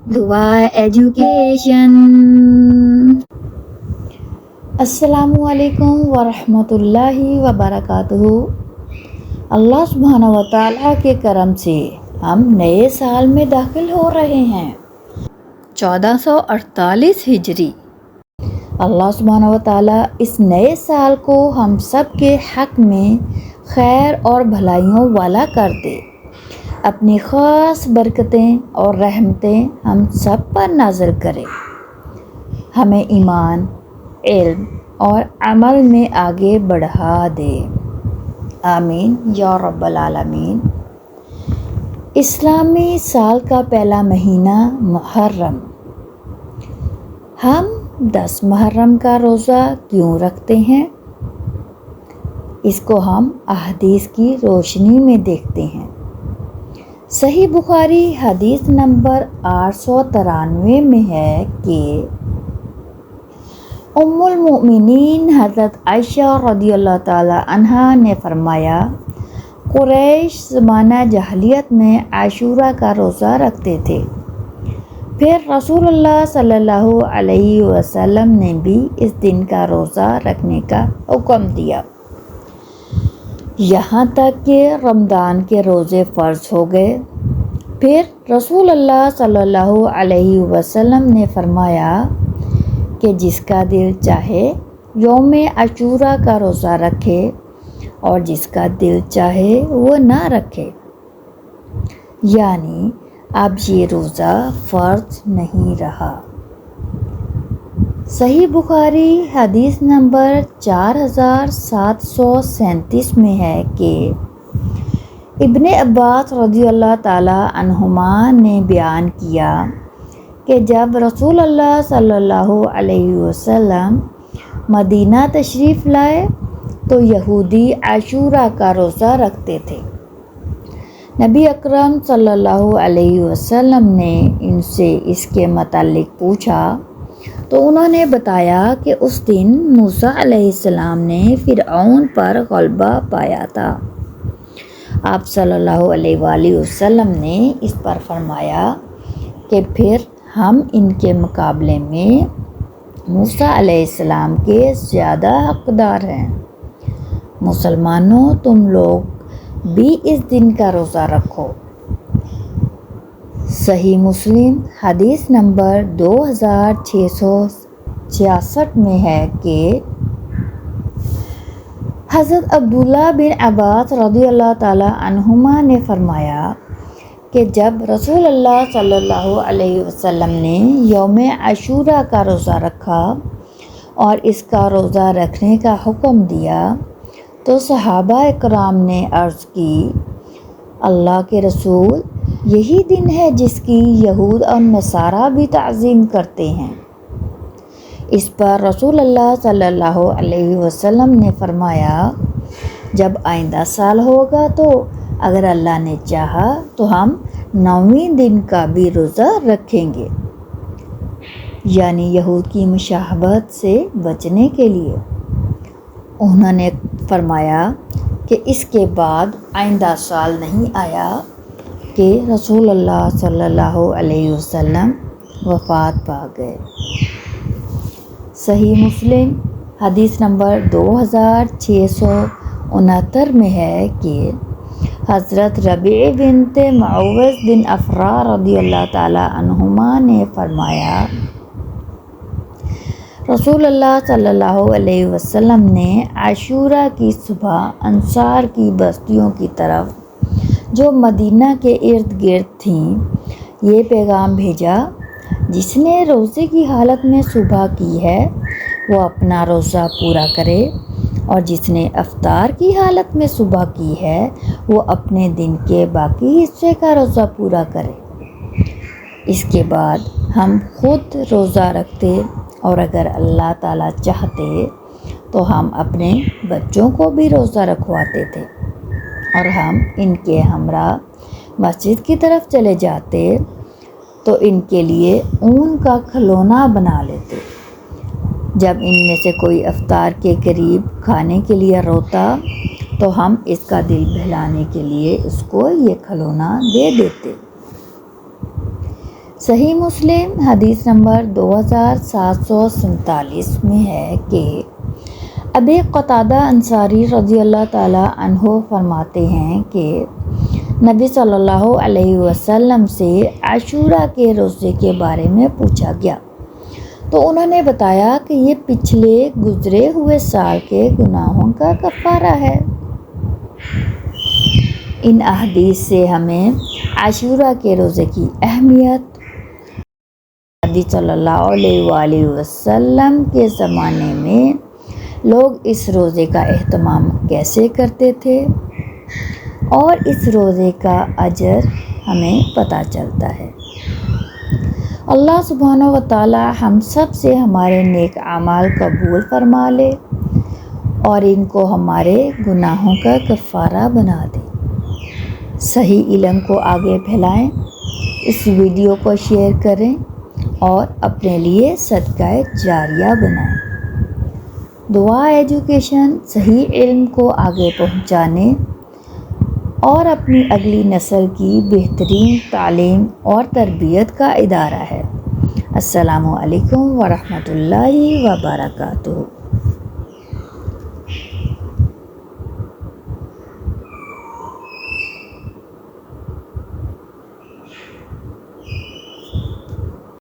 دعا ایجوکیشن۔ السلام علیکم ورحمۃ اللہ وبرکاتہ۔ اللہ سبحانہ و تعالیٰ کے کرم سے ہم نئے سال میں داخل ہو رہے ہیں، 1448 ہجری۔ اللہ سبحانہ و تعالیٰ اس نئے سال کو ہم سب کے حق میں خیر اور بھلائیوں والا کر دے، اپنی خاص برکتیں اور رحمتیں ہم سب پر نازل کرے، ہمیں ایمان، علم اور عمل میں آگے بڑھا دے، آمین یا رب العالمین۔ اسلامی سال کا پہلا مہینہ محرم۔ ہم 10 محرم کا روزہ کیوں رکھتے ہیں؟ اس کو ہم احادیث کی روشنی میں دیکھتے ہیں۔ صحیح بخاری حدیث نمبر 893 میں ہے کہ ام المؤمنین حضرت عائشہ رضی اللہ تعالی عنہا نے فرمایا، قریش زمانہ جاہلیت میں عاشورہ کا روزہ رکھتے تھے، پھر رسول اللہ صلی اللہ علیہ وسلم نے بھی اس دن کا روزہ رکھنے کا حکم دیا، یہاں تک کہ رمضان کے روزے فرض ہو گئے۔ پھر رسول اللہ صلی اللہ علیہ وسلم نے فرمایا کہ جس کا دل چاہے یوم عاشورہ کا روزہ رکھے اور جس کا دل چاہے وہ نہ رکھے، یعنی اب یہ روزہ فرض نہیں رہا۔ صحیح بخاری حدیث نمبر 4737 میں ہے کہ ابن عباس رضی اللہ تعالی عنہما نے بیان کیا کہ جب رسول اللہ صلی اللہ علیہ وسلم مدینہ تشریف لائے تو یہودی عاشورہ کا روزہ رکھتے تھے۔ نبی اکرم صلی اللہ علیہ وسلم نے ان سے اس کے متعلق پوچھا تو انہوں نے بتایا کہ اس دن موسیٰ علیہ السلام نے فرعون پر غلبہ پایا تھا۔ آپ صلی اللہ علیہ وآلہ وسلم نے اس پر فرمایا کہ پھر ہم ان کے مقابلے میں موسیٰ علیہ السلام کے زیادہ حقدار ہیں۔ مسلمانوں، تم لوگ بھی اس دن کا روزہ رکھو۔ صحیح مسلم حدیث نمبر 2666 میں ہے کہ حضرت عبداللہ بن عباس رضی اللہ تعالی عنہما نے فرمایا کہ جب رسول اللہ صلی اللہ علیہ وسلم نے یوم عاشورہ کا روزہ رکھا اور اس کا روزہ رکھنے کا حکم دیا تو صحابہ اکرام نے عرض کی، اللہ کے رسول، یہی دن ہے جس کی یہود اور نصارہ بھی تعظیم کرتے ہیں۔ اس پر رسول اللہ صلی اللہ علیہ وسلم نے فرمایا، جب آئندہ سال ہوگا تو اگر اللہ نے چاہا تو ہم 9ویں دن کا بھی روزہ رکھیں گے، یعنی یہود کی مشابہت سے بچنے کے لیے۔ انہوں نے فرمایا کہ اس کے بعد آئندہ سال نہیں آیا کہ رسول اللہ صلی اللہ علیہ وسلم وفات پا گئے۔ صحیح مسلم حدیث نمبر 2669 میں ہے کہ حضرت ربیع بنت معوذ بن افرا رضی اللہ تعالی عنہما نے فرمایا، رسول اللہ صلی اللہ علیہ وسلم نے عاشورہ کی صبح انصار کی بستیوں کی طرف جو مدینہ کے ارد گرد تھیں یہ پیغام بھیجا، جس نے روزے کی حالت میں صبح کی ہے وہ اپنا روزہ پورا کرے، اور جس نے افطار کی حالت میں صبح کی ہے وہ اپنے دن کے باقی حصے کا روزہ پورا کرے۔ اس کے بعد ہم خود روزہ رکھتے اور اگر اللہ تعالیٰ چاہتے تو ہم اپنے بچوں کو بھی روزہ رکھواتے تھے اور ہم ان کے ہمراہ مسجد کی طرف چلے جاتے تو ان کے لیے اون کا کھلونا بنا لیتے۔ جب ان میں سے کوئی افطار کے قریب کھانے کے لیے روتا تو ہم اس کا دل بہلانے کے لیے اس کو یہ کھلونا دے دیتے۔ صحیح مسلم حدیث نمبر 2747 میں ہے کہ ابی قتادہ انصاری رضی اللہ تعالیٰ عنہ فرماتے ہیں کہ نبی صلی اللہ علیہ وسلم سے عاشورہ کے روزے کے بارے میں پوچھا گیا تو انہوں نے بتایا کہ یہ پچھلے گزرے ہوئے سال کے گناہوں کا کفارہ ہے۔ ان احادیث سے ہمیں عاشورہ کے روزے کی اہمیت، نبی صلی اللہ علیہ وآلہ وسلم کے زمانے میں لوگ اس روزے کا اہتمام کیسے کرتے تھے اور اس روزے کا اجر ہمیں پتہ چلتا ہے۔ اللہ سبحانہ و تعالی ہم سب سے ہمارے نیک اعمال قبول فرما لے اور ان کو ہمارے گناہوں کا کفارہ بنا دے۔ صحیح علم کو آگے پھیلائیں، اس ویڈیو کو شیئر کریں اور اپنے لیے صدقہ جاریہ بنائیں۔ دعا ایجوکیشن صحیح علم کو آگے پہنچانے اور اپنی اگلی نسل کی بہترین تعلیم اور تربیت کا ادارہ ہے۔ السلام علیکم ورحمۃ اللہ وبرکاتہ۔